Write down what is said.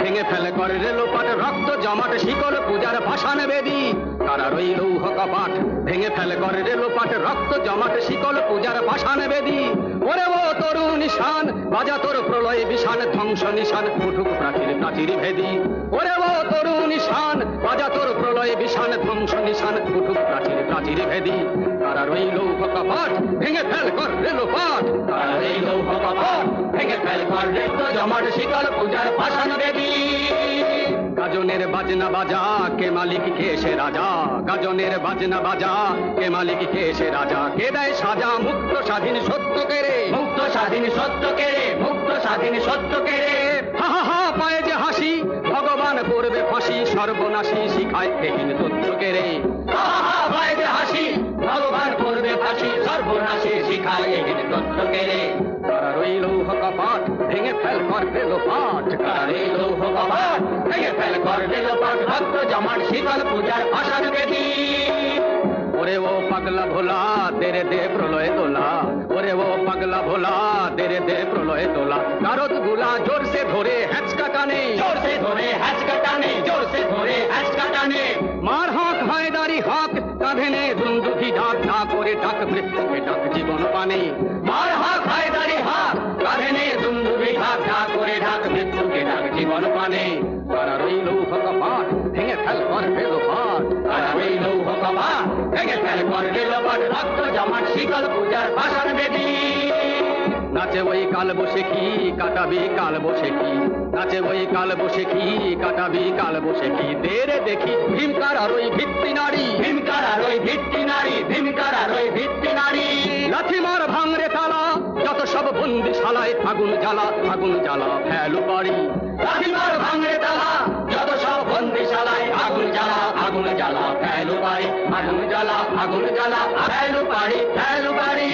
ভেঙে ফেলে করে রেলোপাট, রক্ত জমাট শিকল পূজার ভাসান বেদি। কারার ওই লৌহ কপাট ভেঙে ফেলে করে রেলোপাট, রক্ত জমাট শিকল পূজার ভাসান বেদি। ওরে ও তরু নিশান বাজা তোর প্রলয় বিশান, ধ্বংস নিশান উঠুক প্রাচীর প্রাচীর ভেদি। ওরে ও তরু নিশান বাজা তোর প্রলয় বিশান, ধ্বংস নিশান উঠুক প্রাচীর প্রাচীর ভেদি। কারার ওই লৌহ কপাট ভেঙে ফেল কর রেলোপাট, কারার এই লৌহ কপাট ভেঙে ফেল কর রক্ত জমাট শিকল পূজার ভাসান বেদি। গাজনের বাজনা বাজা কে মালিক কে সে রাজা, গাজনের বাজনা বাজা কে মালিক কে সে রাজা। কে দেয় সাজা মুক্ত স্বাধীন সত্য কেড়ে, মুক্ত স্বাধীন সত্য কেড়ে, মুক্ত স্বাধীন সত্য কেড়ে। হা হা হা পায়ে যে হাসি ভগবান করবে ফাঁসি, সর্বনাশী শিখায় দেখিন তথ্য কেড়ে। হা হা হা পায়ে যে হাসি ভগবান করবে ফাঁসি, সর্বনাশী শিখায় দেখিন তথ্য কেড়ে। কারার ওই লৌহ কপাট ভেঙে ফেল কর রেলোপাট, কারার এই লৌহ কপাট ভেঙে ফেল কর রেলোপাট, রক্ত জমাট শিকল পূজার ভাসান বেদি। ওরে ও পাগলা ভোলা তেরে দে প্রলয় তোলা, ওরে ও পাগলা ভোলা তেরে দে প্রলয় তোলা। কারত গুলা জোর সে ধরে হ্যাঁচকা টানে, জোর সে ধরে হ্যাঁচকা টানে, জোর সে ধরে হ্যাঁচকা টানে। মার হাঁক হায়দারি হাঁক কাঁধে নে দুন্দুভি ডাক, না করে ডাক মৃত্যুকে ডাক জীবন পানে। মার হাঁক হায়দারি হাঁক কাঁধে নে দুন্দুভি ডাক, না করে ডাক মৃত্যুকে ডাক জীবন পানে। কারার ওই লৌহ কপাট ভেঙে ফেল কর রেলোপাট, কারার ওই লৌহ কপাট ভেঙে ফেল কর রেলোপাট, রক্ত জমাট শিকল পূজার ভাসান বেদি। নাচে ওই কাল বসে কি কাটাবি কাল বসে কি, নাচে ওই কাল বসে কি কাটাবি কাল বসে কি। দেরে দেখি ভীমকার আর ওই ভিত্তি নারী, ভীমকার আর ওই ভিত্তি নারী, ভীমকার আর ওই ভিত্তি নারী। লাথিমার ভাঙরে তালা যত সব বন্দিশালায়, আগুন জ্বালা আগুন জ্বালা ফেলু বাড়ি। লাথিমার ভাঙরে তালা যত সব বন্দিশালায়, আগুন জ্বালা আগুন জ্বালা ফেলু বাড়ি, আগুন জ্বালা আগুন জ্বালা ফেলু বাড়ি, ফেলু বাড়ি।